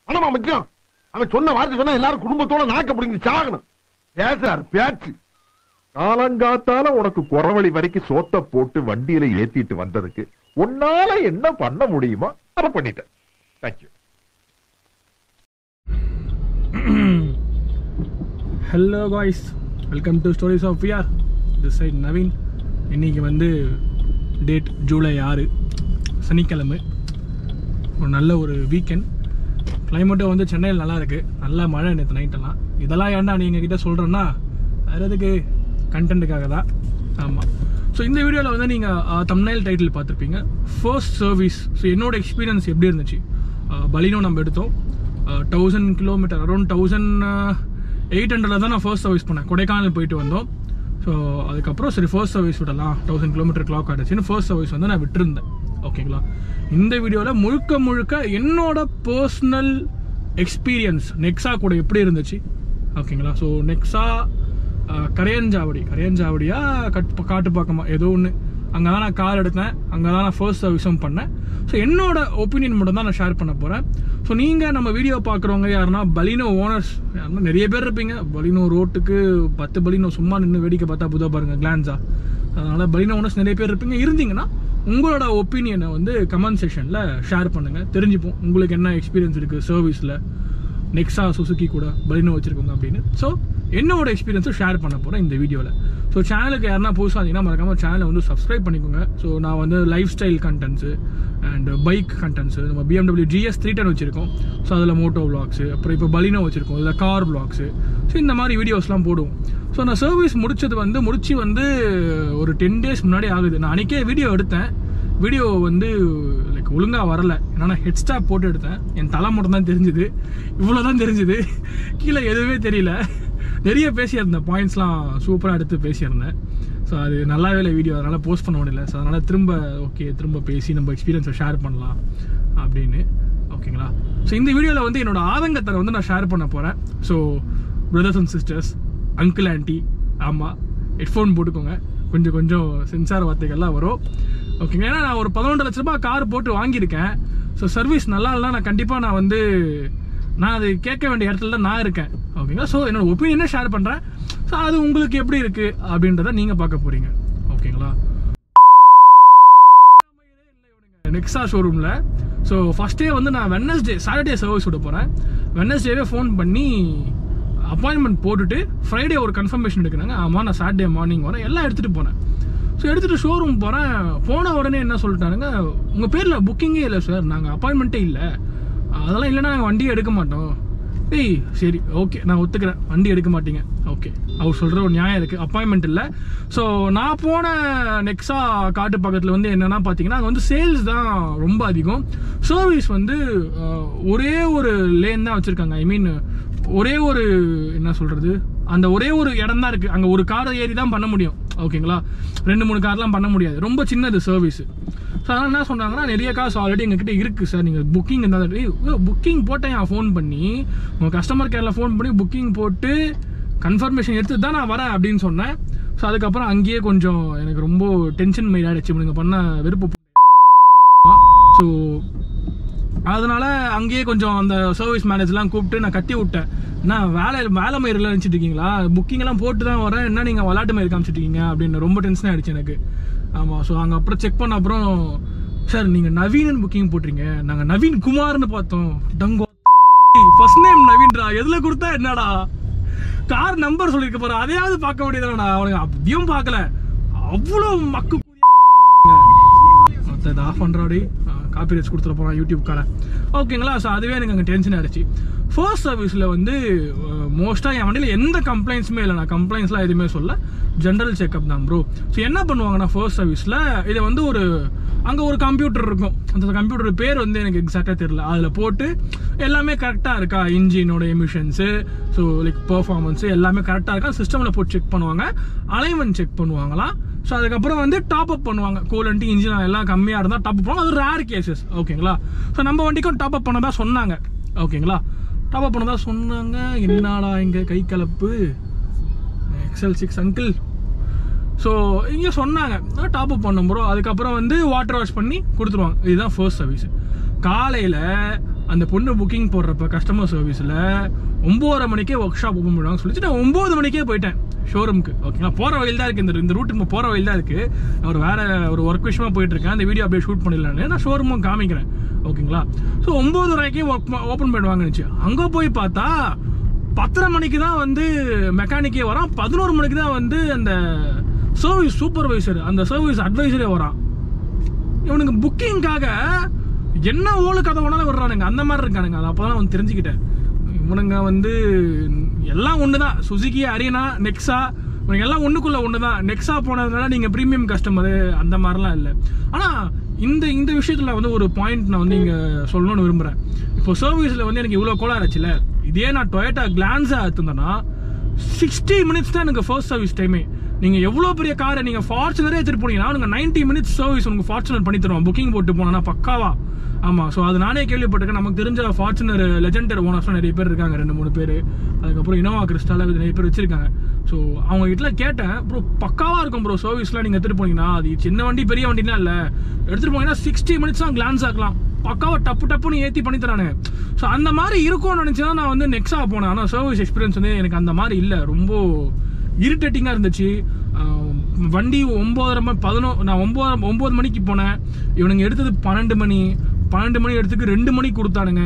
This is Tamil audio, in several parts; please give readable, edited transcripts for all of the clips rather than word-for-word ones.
பணமா முக்கியம்? அவன் சொன்ன வார்த்தை சொன்னா எல்லாரும் குடும்பத்தோட நாக்க பிடிங்க சாகணும். பேசுறாரு பேச்சு. காலங்காத்தால உனக்கு குறவழி வரைக்கும் சோத்த போட்டு வண்டியில ஏத்திட்டு வந்ததுக்கு உன்னால என்ன பண்ண முடியுமோ அதை பண்ணிட்டேன். Thank you. Hello guys, welcome to stories of VR. This side Naveen. இன்றைக்கி வந்து டேட் ஜூலை 6, சனிக்கிழமை. ஒரு நல்ல ஒரு வீக்கெண்ட். கிளைமேட்டும் வந்து சென்னையில் நல்லா இருக்குது. நல்லா மழை நேற்று நைட்டெல்லாம். இதெல்லாம் ஏன்டா நீங்கள் கிட்டே சொல்கிறேன்னா அதுக்கு கண்டென்ட்டுக்காக தான். ஆமாம். ஸோ இந்த வீடியோவில் வந்து நீங்கள் தம்ப்நெயில் டைட்டில் பார்த்துருப்பீங்க, ஃபர்ஸ்ட் சர்வீஸ். ஸோ என்னோடய எக்ஸ்பீரியன்ஸ் எப்படி இருந்துச்சு. பலினோ நம்ம எடுத்தோம். 1000 கிலோமீட்டர், அரௌண்ட் 1800 தான் நான் ஃபர்ஸ்ட் சர்வீஸ் பண்ணேன். கொடைக்கானல் போயிட்டு வந்தோம். ஸோ அதுக்கப்புறம் சரி ஃபர்ஸ்ட் சர்வீஸ் விடலாம், 1000 கிலோமீட்டர் கிளாக் ஆகிடுச்சின்னு ஃபர்ஸ்ட் சர்வீஸ் வந்து நான் விட்டுருந்தேன். ஓகேங்களா. இந்த வீடியோவில் முழுக்க என்னோட பர்சனல் எக்ஸ்பீரியன்ஸ் நெக்ஸா கூட எப்படி இருந்துச்சு. ஓகேங்களா. ஸோ நெக்ஸா கரையஞ்சாவடியா காட்டுப்பாக்கமா ஏதோ ஒன்று, அங்கே தான் நான் கார் எடுத்தேன், அங்கே தான் நான் ஃபர்ஸ்ட் சர்வீஸும் பண்ணேன். ஸோ என்னோட ஒப்பீனியன் மட்டும் தான் நான் ஷேர் பண்ண போகிறேன். ஸோ நீங்கள் நம்ம வீடியோ பார்க்குறவங்க யாருன்னா பலினோ ஓனர்ஸ் யாருன்னா நிறைய பேர் இருப்பீங்க. பலினோ ரோட்டுக்கு 10 பலினோ சும்மா நின்று வேடிக்கை பார்த்தா புதா பாருங்க கிளான்ஸா. அதனால் பலினோ ஓனர்ஸ் நிறைய பேர் இருந்தீங்கன்னா உங்களோட ஒப்பீனியனை வந்து கமெண்ட் செக்ஷனில் ஷேர் பண்ணுங்கள். தெரிஞ்சுப்போம் உங்களுக்கு என்ன எக்ஸ்பீரியன்ஸ் இருக்குது சர்வீஸில், நெக்ஸா சுசுகி கூட பலினோ வச்சுருக்கோங்க அப்படின்னு. ஸோ என்னோட எக்ஸ்பீரியன்ஸும் ஷேர் பண்ண போகிறேன் இந்த வீடியோவில். ஸோ சேனலுக்கு யாருன்னா புதுசாக இருந்தீங்கன்னா மறக்காமல் சேனலை வந்து சப்ஸ்கிரைப் பண்ணிக்கோங்க. ஸோ நான் வந்து life style contents and bike contents, நம்ம BMW GS 310 வச்சுருக்கோம். ஸோ அதில் மோட்டோ விளாக்ஸு, அப்புறம் இப்போ பலினோ வச்சுருக்கோம், இதில் கார் விளாக்ஸு. ஸோ இந்த மாதிரி வீடியோஸ்லாம் போடுவோம். ஸோ நான் சர்வீஸ் முடிச்சு வந்து ஒரு 10 days முன்னாடி ஆகுது. நான் அன்றைக்கே வீடியோ எடுத்தேன். வீடியோ வந்து லைக் ஒழுங்காக வரல. ஏன்னா ஹெட் ஸ்டாப் போட்டு எடுத்தேன். என் தலை மட்டும் தான் தெரிஞ்சுது, இவ்வளோ தான் தெரிஞ்சுது, கீழே எதுவுமே தெரியல. நிறைய பேசியிருந்தேன், பாயிண்ட்ஸ்லாம் சூப்பராக எடுத்து பேசியிருந்தேன். ஸோ அது நல்லாவே இல்லை வீடியோ, அதனால் போஸ்ட் பண்ண முடியல. ஸோ அதனால் திரும்ப பேசி நம்ம எக்ஸ்பீரியன்ஸை ஷேர் பண்ணலாம் அப்படின்னு. ஓகேங்களா. ஸோ இந்த வீடியோவில் வந்து என்னோட ஆதங்கத்தை வந்து நான் ஷேர் பண்ண போகிறேன். So brothers and sisters, uncle aunty, ஆமாம் ஹெட்ஃபோன் போட்டுக்கோங்க. கொஞ்சம் சென்சார் வார்த்தைகள்லாம் வரும். ஓகேங்க. ஏன்னா நான் ஒரு 11 லட்ச ரூபாய் கார் போட்டு வாங்கியிருக்கேன். ஸோ சர்வீஸ் நல்லா இல்லைனா நான் கண்டிப்பாக நான் அது கேட்க வேண்டிய இடத்துல தான் நான் இருக்கேன். ஓகேங்களா. ஸோ என்னோட ஒப்பீனியனை ஷேர் பண்ணுறேன். ஸோ அது உங்களுக்கு எப்படி இருக்குது அப்படின்றத நீங்கள் பார்க்க போகிறீங்க. ஓகேங்களா. நெக்ஸா ஷோரூமில் ஸோ ஃபஸ்ட்டே வந்து நான் சாட்டர்டே சர்வீஸ் விட போகிறேன். வெட்னஸ்டேவே ஃபோன் பண்ணி அப்பாயின்மெண்ட் போட்டுட்டு ஃப்ரைடே ஒரு கன்ஃபர்மேஷன் எடுக்கிறாங்க. ஆமாம் நான் சாட்டர்டே மார்னிங் வரேன், எல்லாம் எடுத்துகிட்டு போனேன். ஸோ எடுத்துகிட்டு ஷோரூம் போகிறேன். போன உடனே என்ன சொல்லிட்டானுங்க, உங்கள் பேரில் புக்கிங்கே இல்லை சார், நாங்கள் அப்பாயின்மெண்ட்டே இல்லை, அதெல்லாம் இல்லைன்னா நாங்கள் வண்டியை எடுக்க மாட்டோம். சரி ஓகே நான் ஒத்துக்கிறேன், வண்டி எடுக்க மாட்டீங்க. ஓகே, அவர் சொல்கிற ஒரு நியாயம் இருக்குது, அப்பாயின்மெண்ட் இல்லை. ஸோ நான் போன நெக்ஸா காட்டு பக்கத்தில் வந்து என்னென்னா பார்த்தீங்கன்னா அங்கே வந்து சேல்ஸ் தான் ரொம்ப அதிகம். சர்வீஸ் வந்து ஒரே ஒரு லேன் தான் வச்சுருக்காங்க. ஐ மீன் ஒரே ஒரு என்ன சொல்கிறது, அந்த ஒரே ஒரு இடம் தான் இருக்குது. அங்கே ஒரு கார் ஏறி தான் பண்ண முடியும். ஓகேங்களா. 2-3 கார்லாம் பண்ண முடியாது, ரொம்ப சின்னது சர்வீஸு. ஸோ அதனால் என்ன சொன்னாங்கன்னா, நிறைய காசு ஆல்ரெடி எங்ககிட்ட இருக்குது சார், நீங்கள் புக்கிங் இருந்தால் புக்கிங் போட்டேன். என் ஃபோன் பண்ணி உங்கள் கஸ்டமர் கேரில் ஃபோன் பண்ணி புக்கிங் போட்டு கன்ஃபர்மேஷன் எடுத்து தான் நான் வரேன் அப்படின்னு சொன்னேன். ஸோ அதுக்கப்புறம் அங்கேயே கொஞ்சம் எனக்கு ரொம்ப டென்ஷன் மெயில் ஆகிடுச்சு, நீங்கள் பண்ண விருப்பம். ஸோ அதனால் அங்கேயே கொஞ்சம் அந்த சர்வீஸ் மேனேஜர்லாம் கூப்பிட்டு நான் கட்டி விட்டேன். நான் வேலை மயிரெல்லாம் நினச்சிட்டு இருக்கீங்களா, புக்கிங்கெல்லாம் போட்டு தான் வரேன், என்ன நீங்கள் விளாட்டு மயிர் காமிச்சிட்ருக்கீங்க அப்படின்னு ரொம்ப டென்ஷன் ஆகிடுச்சு எனக்கு. ஆமாம். ஸோ அங்கே அப்புறம் செக் பண்ண அப்புறம், சார் நீங்கள் நவீன் புக்கிங் போட்டிருங்க, நாங்கள் நவீன் குமார்னு பார்த்தோம். டங்கோ ஃபர்ஸ்ட் நேம் நவீன்ரா, எதில் கொடுத்தா என்னடா, கார் நம்பர் சொல்லியிருக்க போகிற அதையாவது பார்க்க வேண்டியதானடா. அவனுக்கு அப்படியும் பார்க்கல, அவ்வளோ மக்கு இதை ஆஃப் பண்ணுறாடி காப்பி ரைட்ஸ் கொடுத்துட போகிறான் யூடியூப்கார. ஓகேங்களா. ஸோ அதுவே எனக்கு அங்கே டென்ஷன் ஆகிடுச்சு. ஃபர்ஸ்ட் சர்வீஸில் வந்து மோஸ்ட்டாக என் வண்டியில் எந்த கம்ப்ளைண்ட்ஸுமே இல்லை. நான் கம்ப்ளைண்ட்ஸ்லாம் எதுவுமே சொல்ல, ஜென்ரல் செக்அப் தான் ப்ரோ. ஸோ என்ன பண்ணுவாங்கன்னா ஃபர்ஸ்ட் சர்வீஸில் இதை வந்து அங்கே ஒரு கம்ப்யூட்டர் இருக்கும். அந்த கம்ப்யூட்டர் பேர் வந்து எனக்கு எக்ஸாக்டாக தெரியல. அதில் போட்டு எல்லாமே கரெக்டாக இருக்கா, இன்ஜினோட எமிஷன்ஸு, ஸோ லைக் பர்ஃபார்மன்ஸு எல்லாமே கரெக்டாக இருக்கா சிஸ்டமில் போட்டு செக் பண்ணுவாங்க. அலைன்மெண்ட் செக் பண்ணுவாங்களாம். ஸோ அதுக்கப்புறம் வந்து டாப் அப் பண்ணுவாங்க. கூலண்ட் இன்ஜின் எல்லாம் கம்மியாக இருந்தால் டாப் அப் பண்ணுவாங்க. அது ரேர் கேசஸ். ஓகேங்களா. ஸோ நம்ம வண்டிக்கும் டாப் அப் பண்ணதான் சொன்னாங்க. ஓகேங்களா. டாப் அப் பண்ணதான் சொன்னாங்க. என்னடா இங்கே கை கலப்பு XL6 அங்கிள். ஸோ இங்கே சொன்னாங்க டாப் அப் பண்ணும் ப்ரோ. அதுக்கப்புறம் வந்து வாட்டர் வாஷ் பண்ணி கொடுத்துருவாங்க. இதுதான் ஃபர்ஸ்ட் சர்வீஸ். காலையில் அந்த பொண்ணு புக்கிங் போடுறப்ப கஸ்டமர் சர்வீஸில் 9:30 மணிக்கே ஒர்க் ஷாப் ஓப்பன் பண்ணுவாங்க சொல்லிச்சு. நான் 9 மணிக்கே போயிட்டேன் ஷோரூமுக்கு. ஓகேங்களா, போகிற வழியில் தான் இருக்குது, இந்த ரூட்டுக்கு போகிற வழியில் தான் இருக்குது. நான் ஒரு வேறு ஒரு ஒர்க் விஷயமா போயிட்டுருக்கேன். அந்த வீடியோ அப்படியே ஷூட் பண்ணிடலான்னு நான் ஷோரூமும் காமிக்கிறேன். ஓகேங்களா, ஸோ 9:30க்கே ஓப்பன் பண்ணுவாங்கன்னு. அங்கே போய் பார்த்தா 10:30 மணிக்கு தான் வந்து மெக்கானிக்கே வரான். 11 மணிக்கு தான் வந்து அந்த சர்வீஸ் சூப்பர்வைசர், அந்த சர்வீஸ் அட்வைசரே வரான். இவனுக்கு புக்கிங்காக என்ன ஓலு கதை வேணாலும் விடுறானுங்க, அந்த மாதிரி இருக்கானுங்க. அது அப்போதான் வந்து தெரிஞ்சுக்கிட்டேன். இவனுங்க வந்து எல்லாம் ஒன்று தான். சுசுகி, அரியனா, நெக்ஸா, இவனுங்க எல்லாம் ஒன்றுக்குள்ள ஒன்று தான். நெக்ஸா போனதுனால நீங்கள் ப்ரீமியம் கஸ்டமரு அந்த மாதிரிலாம் இல்லை. ஆனால் இந்த விஷயத்தில் வந்து ஒரு பாயிண்ட் நான் வந்து இங்கே சொல்லணும்னு விரும்புகிறேன். இப்போ சர்வீஸில் வந்து எனக்கு இவ்வளோ கோளாறு ஆச்சுல, இதே நான் டொயோட்டா கிளான்ஸா எடுத்துருந்தேன்னா 60 மினிட்ஸ் தான் எனக்கு ஃபர்ஸ்ட் சர்வீஸ் டைமே. நீங்கள் எவ்வளோ பெரிய காரை நீங்கள் ஃபார்ச்சுனரே எடுத்துகிட்டு போனீங்கன்னா உங்கள் 90 மினிட்ஸ் சர்வீஸ் உங்களுக்கு ஃபார்ச்சுனர் பண்ணி தருவோம், புக்கிங் போட்டு போனோன்னா பக்காவா. ஆமாம், ஸோ அது நானே கேள்விப்பட்டிருக்கேன். நமக்கு தெரிஞ்ச ஃபார்ச்சுனர் லெஜெண்டர் ஓனர்ஸ்லாம் நிறைய பேர் இருக்காங்க, 2-3 பேர். அதுக்கப்புறம் இனோவா கிறிஸ்டால நிறைய பேர் வச்சிருக்காங்க. ஸோ அவங்க கிட்ட கேட்டேன், ப்ரோ பக்காவாக இருக்கும் ப்ரோ சர்வீஸ்லாம் நீங்கள் எடுத்துகிட்டு போனீங்கன்னா. அது சின்ன வண்டி பெரிய வண்டிலாம் இல்லை, எடுத்துகிட்டு போனீங்கன்னா 60 மினிட்ஸ் தான் கிளான்ஸ் ஆக்கலாம், பக்காவாக டப்புன்னு ஏற்றி பண்ணி தரானுங்க. ஸோ அந்த மாதிரி இருக்கும்னு நினச்சினா நான் வந்து நெக்ஸா போனேன். ஆனால் சர்வீஸ் எக்ஸ்பீரியன்ஸ் வந்து எனக்கு அந்த மாதிரி இல்லை, ரொம்ப இரிட்டேட்டிங்காக இருந்துச்சு. வண்டி 9:30 நான் 9 மணிக்கு போனேன், இவனுங்க எடுத்தது 12 மணி எடுத்துக்கு 2 மணிக்கு கொடுத்தானுங்க.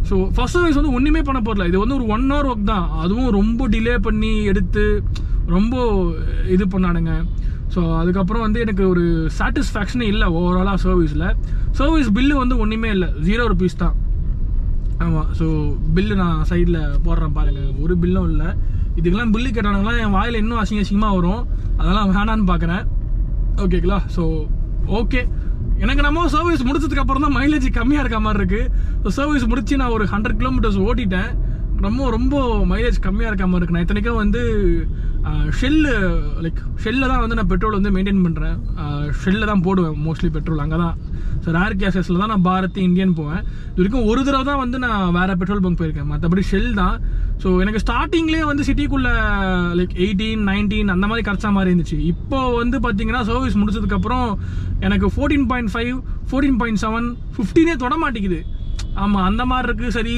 ஸோ ஃபர்ஸ்ட் சர்வீஸ் வந்து ஒன்றுமே பண்ண போடல. இது வந்து ஒரு 1 hour ஒர்க் தான், அதுவும் ரொம்ப டிலே பண்ணி எடுத்து ரொம்ப இது பண்ணானுங்க. ஸோ அதுக்கப்புறம் வந்து எனக்கு ஒரு சாட்டிஸ்ஃபேக்ஷனே இல்லை ஓவராலாக சர்வீஸில். சர்வீஸ் பில்லு வந்து ஒன்றுமே இல்லை, 0 rupees தான். ஆமாம், ஸோ பில்லு நான் சைடில் போடுறேன் பாருங்கள், ஒரு பில்லும் இல்லை. இதுக்கெல்லாம் பில்லு கேட்டானுங்களாம் என் வாயில் இன்னும் அசிங்கமாக வரும், அதெல்லாம் வேணான்னு பார்க்குறேன். ஓகேங்களா, ஸோ ஓகே. எனக்கு நம்ம சர்வீஸ் முடிச்சதுக்கு அப்புறம் தான் மைலேஜ் கம்மியாக இருக்க மாதிரி இருக்குது. ஸோ சர்வீஸ் முடிச்சு நான் ஒரு 100 kilometers ஓட்டிட்டேன், ரொம்ப மைலேஜ் கம்மியாக இருக்க மாதிரி இருக்கு. நான் இத்தனைக்கும் வந்து ஷெல்லில் தான் வந்து நான் பெட்ரோல் வந்து மெயின்டைன் பண்ணுறேன். ஷெல்லில் தான் போடுவேன் மோஸ்ட்லி பெட்ரோல், அங்கே தான். ஸோ ரேர் கேசஸில் தான் நான் பாரத் இந்தியன் போவேன். இது வரைக்கும் ஒரு தடவை தான் வந்து நான் வேறு பெட்ரோல் பங்க் போயிருக்கேன், மற்றபடி ஷெல் தான். ஸோ எனக்கு ஸ்டார்டிங்லேயே வந்து சிட்டிக்குள்ளே 18, 19 அந்த மாதிரி கரைச்சா மாதிரி இருந்துச்சு. இப்போ வந்து பார்த்தீங்கன்னா சர்வீஸ் முடிச்சதுக்கப்புறம் எனக்கு 14.5, 14.7, 15 தொட மாட்டேங்குது. ஆமாம், அந்த மாதிரி இருக்குது. சரி,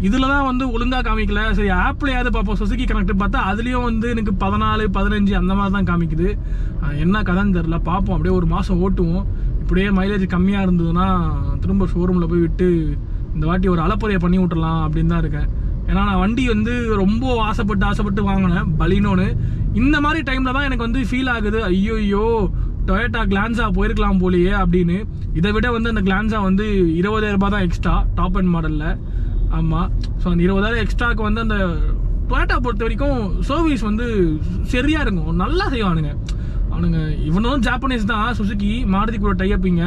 இதில் தான் வந்து ஒழுங்காக காமிக்கல. சரி, ஆப்லையாவது பார்ப்போம், சுசுகி கனெக்ட் பார்த்தா அதுலேயும் வந்து எனக்கு 14, 15 அந்த மாதிரி தான் காமிக்குது. என்ன கதைன்னு தெரில, பார்ப்போம். அப்படியே ஒரு மாதம் ஓட்டுவோம். இப்படியே மைலேஜ் கம்மியாக இருந்ததுன்னா திரும்ப ஷோரூமில் போய் விட்டு இந்த வாட்டி ஒரு அலப்பறையை பண்ணி விட்டுறலாம் அப்படின்னு தான் இருக்கேன். ஏன்னா நான் வண்டி வந்து ரொம்ப ஆசைப்பட்டு வாங்கினேன் பலினோன்னு. இந்த மாதிரி டைமில் தான் எனக்கு வந்து ஃபீல் ஆகுது, ஐயோ டொயோட்டா கிளான்ஸா போயிருக்கலாம் போலியே அப்படின்னு. இதை விட வந்து அந்த கிளான்ஸா வந்து 20,000 ரூபாய் தான் எக்ஸ்ட்ரா டாப் அண்ட் மாடலில். ஆமாம், ஸோ அந்த 20,000 எக்ஸ்ட்ராக்கு வந்து அந்த டொயோட்டா பொறுத்த வரைக்கும் சர்வீஸ் வந்து சரியாக இருக்கும், நல்லா செய்வானுங்க அவனுங்க. இவனும் ஜாப்பனீஸ் தான், சுசுகி மாருதி கூட டைப்பிங்க.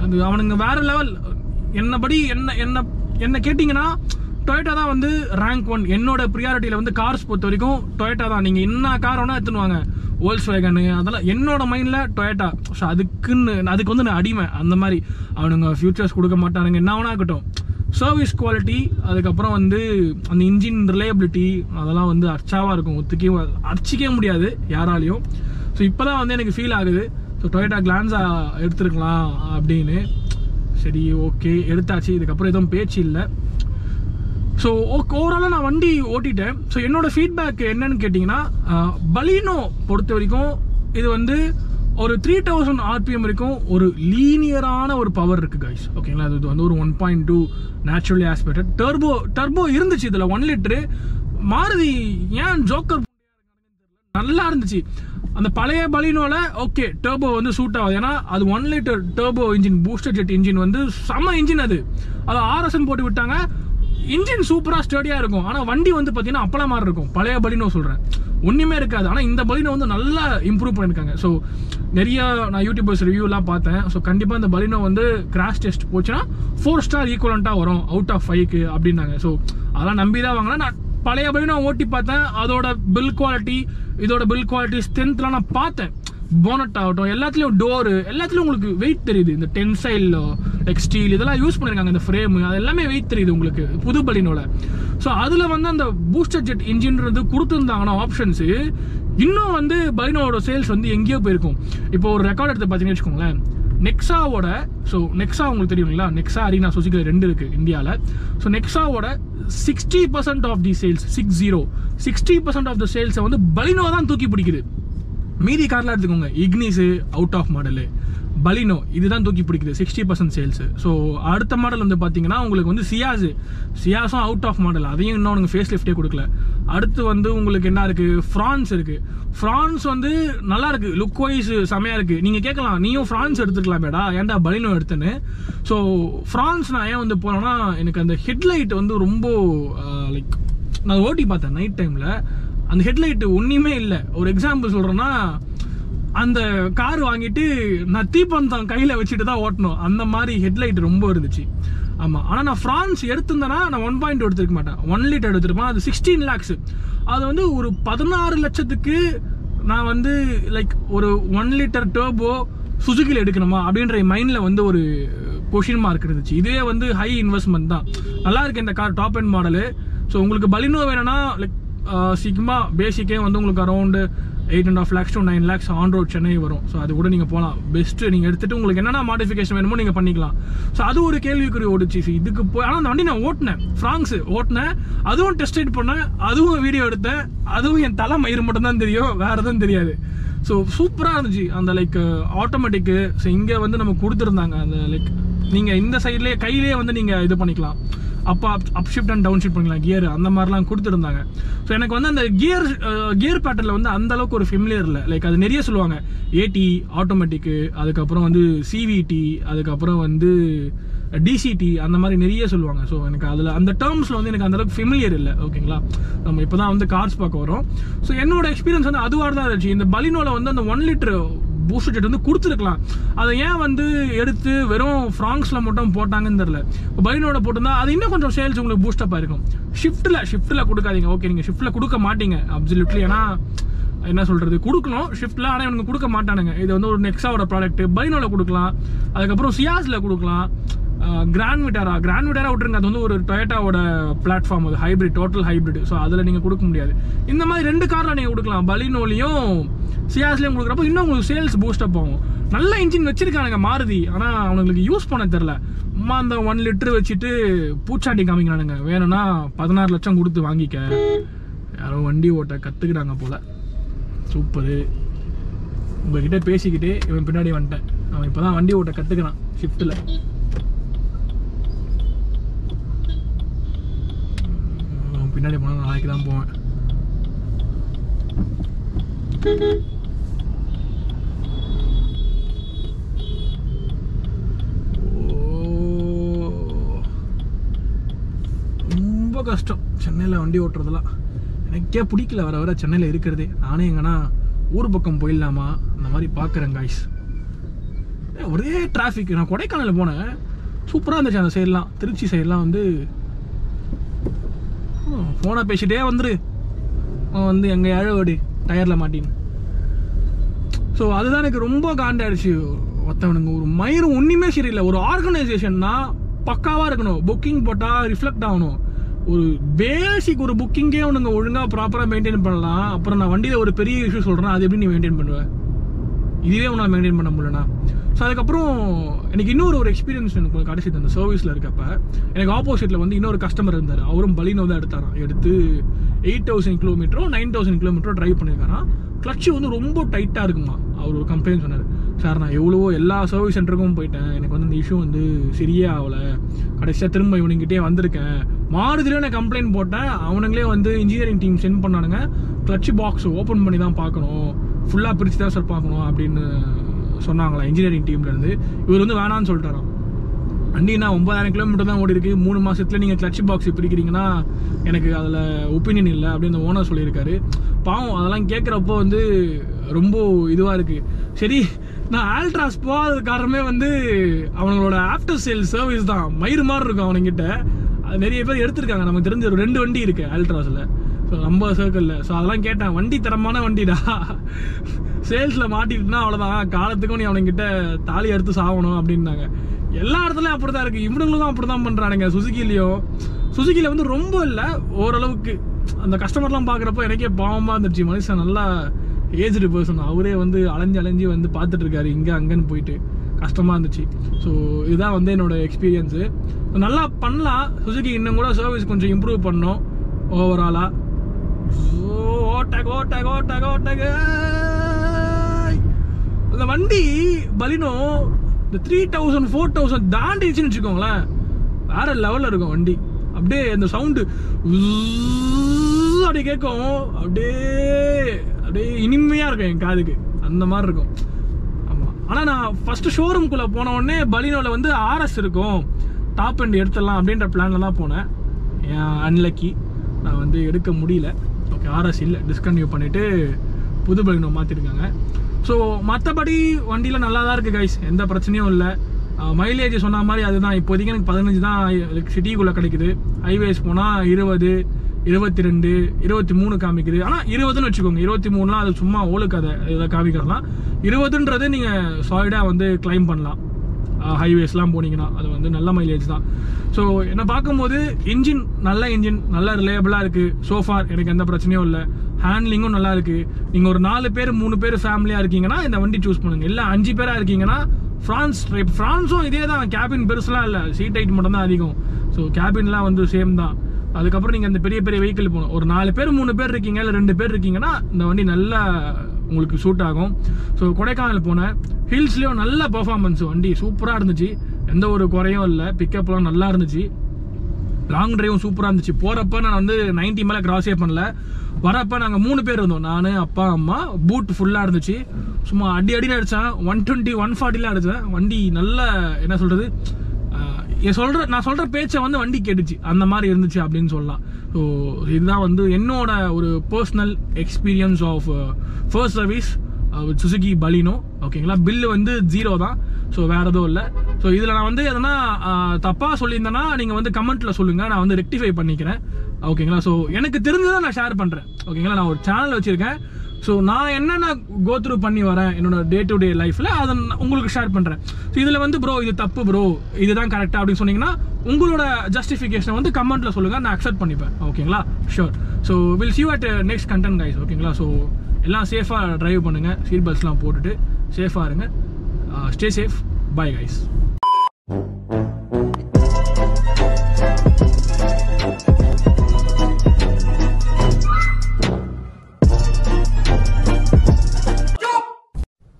அது அவனுங்க வேற லெவல். என்ன கேட்டிங்கன்னா டொயோட்டா தான் வந்து ரேங்க் 1 என்னோட ப்ரியாரிட்டியில் வந்து. கார்ஸ் பொறுத்த வரைக்கும் டொயோட்டா தான். நீங்கள் என்ன கார் வேணால் எடுத்துனுவாங்க, வோல்க்ஸ்வேகனு அதெல்லாம் என்னோட மைண்டில் டொயோட்டா. ஸோ அதுக்கு வந்து நான் அடிமை. அந்த மாதிரி அவனுங்க ஃபியூச்சர்ஸ் கொடுக்க மாட்டானுங்க, என்ன வேணா இருக்கட்டும். சர்வீஸ் குவாலிட்டி, அதுக்கப்புறம் வந்து அந்த இன்ஜின் ரிலையபிலிட்டி, அதெல்லாம் வந்து அச்சாவாக இருக்கும், அடிச்சிக்கவே முடியாது யாராலையும். ஸோ இப்போ தான் வந்து எனக்கு ஃபீல் ஆகுது, ஸோ டொயோட்டா கிளான்ஸா எடுத்துருக்கலாம் அப்படின்னு. சரி, ஓகே, எடுத்தாச்சு. இதுக்கப்புறம் எதுவும் பேச்சு இல்லை. ஸோ ஓவராலாக நான் வண்டி ஓட்டிட்டேன். ஸோ என்னோட ஃபீட்பேக் என்னன்னு கேட்டிங்கன்னா, பலினோ பொறுத்த வரைக்கும் இது வந்து ஒரு 3000 RPM வரைக்கும் ஒரு லீனியரான ஒரு பவர் இருக்குது கைஸ். ஓகேங்களா, இது வந்து ஒரு 1.2 நேச்சுரலி ஆஸ்பெக்டட் டர்போ இருந்துச்சு இதில் 1 லிட்டரு. மாருதி ஏன் ஜோக்கர் நல்லா இருந்துச்சு. அந்த பழைய பலினோல ஓகே டர்போ வந்து சூட் ஆகுது, ஏன்னா அது 1 litre turbo engine, booster jet engine வந்து செம்ம இன்ஜின். அது RSN போட்டு விட்டாங்க, இன்ஜின் சூப்பராக ஸ்டடியாக இருக்கும். ஆனால் வண்டி வந்து பார்த்தீங்கன்னா அப்பள மாதிரி இருக்கும். பழைய பலினோ சொல்கிறேன், ஒன்றுமே இருக்காது. ஆனால் இந்த பலினோ வந்து நல்லா இம்ப்ரூவ் பண்ணியிருக்காங்க. ஸோ நிறைய நான் யூடியூபர்ஸ் ரிவ்யூலாம் பார்த்தேன். ஸோ கண்டிப்பாக இந்த பலினோ வந்து கிராஷ் டெஸ்ட் போச்சுன்னா 4 ஸ்டார் ஈக்குவலண்ட்டாக வரும் அவுட் ஆஃப் 5க்கு அப்படின்னாங்க. ஸோ அதெல்லாம் நம்பி தான் வாங்கினேன். நான் பழைய பலினோ ஓட்டி பார்த்தேன், அதோட பில் குவாலிட்டி, இதோட பில் குவாலிட்டி, ஸ்ட்ரென்த்லாம் நான் பார்த்தேன். போனட் ஆகட்டும், எல்லாத்துலேயும் டோரு, எல்லாத்துலேயும் உங்களுக்கு வெயிட் தெரியுது. இந்த டென்சைல் லைக் ஸ்டீல் இதெல்லாம் யூஸ் பண்ணியிருக்காங்க, இந்த ஃப்ரேமு அது எல்லாமே வெயிட் தெரியுது உங்களுக்கு புது பலினோல. ஸோ அதில் வந்து அந்த பூஸ்டர் ஜெட் இன்ஜின்றது கொடுத்துருந்தாங்கன்னா ஆப்ஷன்ஸு, இன்னும் வந்து பலினோட சேல்ஸ் வந்து எங்கேயோ போயிருக்கும். இப்போ ஒரு ரெக்கார்ட் எடுத்து பார்த்தீங்கன்னு வச்சுக்கோங்களேன், நெக்ஸாவோட, ஸோ நெக்ஸா உங்களுக்கு தெரியும் இல்லைங்களா, நெக்ஸா அரீனா சுசுகி 2 இருக்குது இந்தியாவில். ஸோ நெக்ஸாவோட 60% of the sales, 60% of the சேல்ஸை வந்து பலினோ தான் தூக்கி பிடிக்குது. மீதி கார்லாம் எடுத்துக்கோங்க, Ignis out of model, Baleno இதுதான் தூக்கி பிடிக்குது 60% சேல்ஸு. ஸோ அடுத்த மாடல் வந்து பார்த்தீங்கன்னா உங்களுக்கு வந்து சியாஸும் அவுட் ஆஃப் மாடல், அதையும் இன்னும் உங்களுக்கு ஃபேஸ் லிஃப்டே கொடுக்கல. அடுத்து வந்து உங்களுக்கு என்ன இருக்குது, ஃப்ரான்ஸ் இருக்குது. ஃப்ரான்ஸ் வந்து நல்லா இருக்குது, லுக் வைஸ் செமையாக இருக்குது. நீங்கள் கேட்கலாம், நீயும் ஃப்ரான்ஸ் எடுத்துக்கலாமேடா, ஏன்டா பலினோ எடுத்துன்னு. ஸோ ஃப்ரான்ஸ் நான் ஏன் வந்து போனேன்னா, எனக்கு அந்த ஹெட்லைட் வந்து ரொம்ப லைக், நான் ஓட்டி பார்த்தேன் நைட் டைமில், அந்த ஹெட்லைட்டு ஒன்றுமே இல்லை. ஒரு எக்ஸாம்பிள் சொல்கிறேன்னா, அந்த கார் வாங்கிட்டு நான் தீப்பந்தம் கையில் வச்சுட்டு தான் ஓட்டணும், அந்த மாதிரி ஹெட்லைட் ரொம்ப இருந்துச்சு. ஆமாம், ஆனால் நான் ஃப்ரான்ஸ் எடுத்திருந்தேன்னா நான் 1.2 எடுத்துருக்க மாட்டேன், 1 லிட்டர் எடுத்துருப்பேன். அது 16 lakhs. அது வந்து ஒரு 16 லட்சத்துக்கு நான் வந்து லைக் ஒரு 1 லிட்டர் டர்போ சுசுகியில் எடுக்கணுமா அப்படின்ற மைண்டில் வந்து ஒரு கொஷின் மார்க் இருந்துச்சு. இதுவே வந்து ஹை இன்வெஸ்ட்மெண்ட் தான். நல்லா இருக்கு இந்த car, top and model. So உங்களுக்கு பலினோ வேணும்னா லைக் சிக்மா பேசிக்கே வந்து உங்களுக்கு around 8.5 lakhs to 9 lakhs on road Chennai வரும். ஸோ அது கூட நீங்கள் போகலாம், பெஸ்ட்டு. நீங்கள் எடுத்துகிட்டு உங்களுக்கு என்னென்ன மாடிஃபிகேஷன் வேணுமோ நீங்கள் பண்ணிக்கலாம். ஸோ அது ஒரு கேள்விக்குறி ஓடிச்சு. இதுக்கு போய் ஆனால் அந்த வண்டி நான் ஓட்டினேன், ஃப்ரான்ஸ் ஓட்டினேன், அதுவும் டெஸ்ட் ரைட் பண்ணேன், அதுவும் வீடியோ எடுத்தேன், அதுவும் என் தலை மயிறு மட்டும் தான் தெரியும், வேறு எதுவும் தெரியாது. ஸோ சூப்பராக இருந்துச்சு அந்த லைக் ஆட்டோமேட்டிக்கு. ஸோ இங்கே வந்து நம்ம கொடுத்துருந்தாங்க அந்த லைக், நீங்கள் இந்த சைட்லேயே கையிலேயே வந்து நீங்கள் இது பண்ணிக்கலாம், அப் ஷிஃப்ட் அண்ட் டவுன் ஷிஃப்ட் பண்ணிக்கலாம், கியர் அந்த மாதிரிலாம் கொடுத்துருந்தாங்க. ஸோ எனக்கு வந்து அந்த கியர் பேட்டர்னில் வந்து அந்த அளவுக்கு ஒரு ஃபெமிலியர் இல்லை. லைக் அது நிறைய சொல்லுவாங்க, ஏடி ஆட்டோமேட்டிக்கு, அதுக்கப்புறம் வந்து சிவிடி, அதுக்கப்புறம் வந்து டிசிடி, அந்த மாதிரி நிறைய சொல்லுவாங்க. ஸோ எனக்கு அதில் அந்த டேர்ம்ஸில் வந்து எனக்கு அந்தளவுக்கு ஃபெமிலியர் இல்லை. ஓகேங்களா, நம்ம இப்போ தான் வந்து கார்ஸ் பார்க்க வரோம். ஸோ என்னோட எக்ஸ்பீரியன்ஸ் வந்து அதுவாக தான் இருந்துச்சு. இந்த பலினோவில் வந்து அந்த 1 லிட்டர் பூஸ்டர் ஜெட் வந்து கொடுத்துருக்கலாம், அதை ஏன் வந்து எடுத்து வெறும் ஃப்ரான்ஸில் மட்டும் போட்டாங்கன்னு தெரியல. இப்போ பலினோட போட்டிருந்தா அது இன்னும் கொஞ்சம் சேல்ஸ் உங்களுக்கு பூஸ்டப் ஆயிருக்கும். ஷிஃப்ட்டில் கொடுக்காதீங்க. ஓகே, நீங்கள் ஷிஃப்ட்டில் கொடுக்க மாட்டீங்க அப்சல்யூட்லி, ஏன்னா என்ன சொல்கிறது, கொடுக்கணும் ஷிஃப்ட்டில், ஆனால் இவங்க கொடுக்க மாட்டானுங்க. இது வந்து ஒரு நெக்ஸாவோட ப்ராடக்ட், பலினோவில் கொடுக்கலாம், அதுக்கப்புறம் சியாஸில் கொடுக்கலாம், கிராண்ட் விட்டாரா விட்டுருங்க, அது வந்து ஒரு டொயோட்டாவோட பிளாட்ஃபார்ம், அது ஹைப்ரிட், டோட்டல் ஹைப்ரிட். ஸோ அதில் நீங்கள் கொடுக்க முடியாது. இந்த மாதிரி 2 காரில் நீங்கள் கொடுக்கலாம், பலினோலையும் சியாஸ்லையும் கொடுக்குறப்போ இன்னும் உங்களுக்கு சேல்ஸ் பூஸ்டப் ஆகும். நல்ல இன்ஜின் வச்சிருக்கானுங்க மாருதி, ஆனால் அவங்களுக்கு யூஸ் பண்ண தெரில. அம்மா அந்த 1 லிட்டர் வச்சுட்டு பூச்சாண்டி காமிக்கிறானுங்க. வேணும்னா 16 லட்சம் கொடுத்து வாங்கிக்க. யாரோ வண்டி ஓட்ட கற்றுக்கிட்டாங்க போல். சூப்பரு. உங்ககிட்ட பேசிக்கிட்டே இவன் பின்னாடி வந்துட்டேன். அவன் இப்போ தான் வண்டி ஓட்ட கற்றுக்கிறான் ஷிஃப்ட்டில். பின்னாடி போனால் நாளைக்கு தான் போவேன். ரொம்ப கஷ்டம் சென்னையில் வண்டி ஓட்டுறதுலாம். எனக்கே பிடிக்கல வர வர சென்னையில் இருக்கிறதே. நானே எங்கன்னா ஊர் பக்கம் போயிடலாமா அந்த மாதிரி பார்க்குறேன் காய்ஸ். ஒரே டிராஃபிக். நான் கொடைக்கானல் போனேன், சூப்பராக இருந்துச்சு அந்த சைட்லாம். திருச்சி சைட்லாம் வந்து ஃபோனை பேசிட்டே வந்துரு, வந்து எங்கள் ஏழோடி டயரில் மாட்டின்னு. ஸோ அதுதான் எனக்கு ரொம்ப காண்டாயிடுச்சு. ஒருத்தவனுங்க ஒரு மயிறு ஒன்றுமே சரியில்லை. ஒரு ஆர்கனைசேஷன்னா பக்காவாக இருக்கணும், புக்கிங் போட்டால் ரிஃப்ளெக்ட் ஆகணும். ஒரு பேசிக் ஒரு புக்கிங்கே உனக்கு ஒழுங்காக ப்ராப்பராக மெயின்டைன் பண்ணலாம். அப்புறம் நான் வண்டியில் ஒரு பெரிய இஷ்யூ சொல்கிறேன், அது எப்படி நீ மெயின்டைன் பண்ணுவேன்? இதுவே உன்னால் மெயின்டைன் பண்ண முடியலண்ணா. ஸோ அதுக்கப்புறம் எனக்கு இன்னொரு எக்ஸ்பீரியன்ஸ் எனக்கு கடைசி அந்த சர்வீஸில் இருக்கப்ப எனக்கு ஆப்போசிட்டில் வந்து இன்னொரு கஸ்டமர் இருந்தார். அவரும் பலினோ தான் எடுத்தாராம். எடுத்து 8000 கிலோமீட்டரோ 9000 கிலோமீட்டரோ ட்ரைவ் பண்ணியிருக்காராம். கிளச்சு வந்து ரொம்ப டைட்டாக இருக்குமா. அவர் ஒரு கம்ப்ளைண்ட் சொன்னார், சார் நான் எவ்வளவோ எல்லா சர்வீஸ் சென்டருக்கும் போயிட்டேன், எனக்கு வந்து இந்த இஷ்யூ வந்து சரியே ஆகலை, கடைசியாக திரும்ப இவனுங்கிட்டே வந்திருக்கேன், மாறுதிலே நான் கம்ப்ளைண்ட் போட்டேன், அவனுங்களே வந்து இன்ஜினியரிங் டீம் சென்ட் பண்ணானுங்க, கிளச்சு பாக்ஸ் ஓப்பன் பண்ணி தான் பார்க்கணும், ஃபுல்லாக பிரித்து தான் சார் பார்க்கணும் அப்படின்னு சொன்னாங்களா இன்ஜினியரிங் டீம்லேருந்து. இவர் வந்து வேணான்னு சொல்லிட்டாராம். வண்டினா 9000 கிலோமீட்டர் தான் ஓடி இருக்கு, 3 மாதத்துல நீங்கள் கிளட்ச் பாக்ஸ் பிரிக்கிறீங்கன்னா எனக்கு அதில் ஒப்பீனியன் இல்லை அப்படின்னு ஓனர் சொல்லியிருக்காரு. பாவம் அதெல்லாம் கேட்குறப்போ வந்து ரொம்ப இதுவாக இருக்குது. சரி, நான் ஆல்ட்ராஸ் போகாத காரணமே வந்து அவங்களோட ஆஃப்டர் சேல் சர்வீஸ் தான். மயிறு மாதிரி இருக்கும் அவனுங்கிட்ட. அது நிறைய பேர் எடுத்திருக்காங்க, நமக்கு தெரிஞ்ச ஒரு 2 வண்டி இருக்கு ஆல்ட்ராஸில். ஸோ நம்ம சர்க்கிளில். ஸோ அதெல்லாம் கேட்டேன், வண்டி தரமான வண்டிடா, சேல்ஸில் மாட்டிட்டுனா அவ்வளோதான், காலத்துக்கும் நீ அவனுங்கிட்ட தாலி அறுத்து சாகணும் அப்படின்னாங்க. எல்லா இடத்துலையும் அப்படி தான் இருக்குது, இவனுங்களும் அப்படி தான் பண்ணுறானுங்க. சுசுகியில் வந்து ரொம்ப இல்லை, ஓரளவுக்கு. அந்த கஸ்டமர்லாம் பார்க்குறப்போ எனக்கே பாவமாக இருந்துச்சு. மனுஷன் நல்லா ஏஜ்டு பர்சன், அவரே வந்து அலைஞ்சு வந்து பார்த்துட்டு இருக்காரு இங்கே அங்கன்னு போயிட்டு. கஷ்டமாக இருந்துச்சு. ஸோ இதுதான் வந்து என்னோட எக்ஸ்பீரியன்ஸு. நல்லா பண்ணலாம், சுசுகி இன்னும் கூட சர்வீஸ் கொஞ்சம் இம்ப்ரூவ் பண்ணோம் ஓவராலாக. அந்த வண்டி பலினோ இந்த 3000 4000 தாண்டிச்சுன்னு வச்சுக்கோங்களேன், வேற லெவலில் இருக்கும் வண்டி. அப்படியே அந்த சவுண்டு அப்படி கேட்கும், அப்படியே அப்படியே இனிமையாக இருக்கும் என் காதுக்கு, அந்த மாதிரி இருக்கும். ஆமாம். ஆனால் நான் ஃபஸ்ட்டு ஷோரூம்குள்ளே போன உடனே பலினோவில் வந்து RS இருக்கும், டாப் அண்ட் எடுத்துடலாம் அப்படின்ற பிளானில் தான் போனேன். அன்லக்கி நான் வந்து எடுக்க முடியல. ஓகே, RS இல்லை, டிஸ்கன்டினியூ பண்ணிவிட்டு புது பலினோ மாற்றிருக்காங்க. ஸோ மற்றபடி வண்டியில் நல்லா தான் இருக்குது கைஸ், எந்த பிரச்சனையும் இல்லை. மைலேஜ் சொன்ன மாதிரி அதுதான், இப்போதைக்கு எனக்கு 15 தான் சிட்டிக்குள்ளே கிடைக்குது. ஹைவேஸ் போனால் 20, 22, 23 காமிக்குது. ஆனால் 20ன்னு வச்சுக்கோங்க, 23லாம் அது சும்மா ஓலுக்காத இதை காமிக்கிறதுலாம். 20ன்றது நீங்கள் சாலிடாக வந்து கிளைம் பண்ணலாம் ஹைவேஸ்லாம் போனீங்கன்னா. அது வந்து நல்ல மைலேஜ் தான். ஸோ என்னை பார்க்கும்போது இன்ஜின் நல்ல ரிலையபிளாக இருக்குது. சோஃபார் எனக்கு எந்த பிரச்சனையும் இல்லை. ஹேண்ட்லிங்கும் நல்லா இருக்குது. நீங்கள் ஒரு 4 பேர் 3 பேர் ஃபேமிலியாக இருக்கீங்கன்னா இந்த வண்டி சூஸ் பண்ணுங்கள். இல்லை 5 பேராக இருக்கீங்கன்னா ஃப்ரான்ஸும் இதே தான். கேபின் பெருசுலாம் இல்லை, சீட் ஹைட் மட்டும் தான் அதிகம். ஸோ கேபின்லாம் வந்து சேம் தான். அதுக்கப்புறம் நீங்கள் அந்த பெரிய பெரிய வெஹிக்கிள் போகணும். ஒரு 4 பேர் 3 பேர் இருக்கீங்க, இல்லை 2 பேர் இருக்கீங்கன்னா இந்த வண்டி நல்லா உங்களுக்கு சூட் ஆகும். ஸோ கொடைக்கானல் போனேன், ஹில்ஸ்லேயும் நல்ல பர்ஃபார்மன்ஸ், வண்டி சூப்பராக இருந்துச்சு, எந்த ஒரு குறையும் இல்லை. பிக்கப்லாம் நல்லா இருந்துச்சு, லாங் டிரைவும் சூப்பராக இருந்துச்சு. போகிறப்ப நான் வந்து 90 மேலே கிராஸே பண்ணல. வரப்போ நாங்கள் 3 பேர் இருந்தோம், நான், அப்பா, அம்மா. பூட் ஃபுல்லாக இருந்துச்சு, சும்மா அடின்னு அடித்தேன். 120 140லாம் அடித்தேன். வண்டி நல்ல என்ன சொல்கிறது, நான் சொல்கிற பேச்சை வந்து வண்டி கேட்டுச்சு, அந்த மாதிரி இருந்துச்சு அப்படின்னு சொல்லலாம். ஸோ இதுதான் வந்து என்னோட ஒரு personal experience of first service with Suzuki Baleno. ஓகேங்களா, பில்லு வந்து 0 தான். ஸோ வேறு எதுவும் இல்லை. ஸோ இதில் நான் வந்து எதனா தப்பாக சொல்லியிருந்தேன்னா நீங்கள் வந்து கமெண்ட்டில் சொல்லுங்கள், நான் வந்து ரெக்டிஃபை பண்ணிக்கிறேன். ஓகேங்களா, ஸோ எனக்கு தெரிஞ்சதை நான் ஷேர் பண்ணுறேன். ஓகேங்களா, நான் ஒரு சேனல் வச்சுருக்கேன். ஸோ நான் என்னென்ன கோ த்ரூ பண்ணி வரேன் என்னோட டே டு டே லைஃப்பில், அதை உங்களுக்கு ஷேர் பண்ணுறேன். ஸோ இதில் வந்து ப்ரோ இது தப்பு, ப்ரோ இதுதான் கரெக்டாக அப்படின்னு சொன்னீங்கன்னா உங்களோட ஜஸ்டிஃபிகேஷனை வந்து கமெண்ட்டில் சொல்லுங்கள், நான் அக்செப்ட் பண்ணிப்பேன். ஓகேங்களா, sure. So will see you at next content guys. ஓகேங்களா, ஸோ எல்லாம் சேஃபாக ட்ரைவ் பண்ணுங்கள், சீட் பெல்ட்ஸ்லாம் போட்டுட்டு சேஃபாக இருங்க. Stay safe. Bye guys.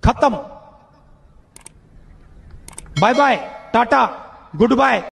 खत्म. Bye bye, tata, good bye.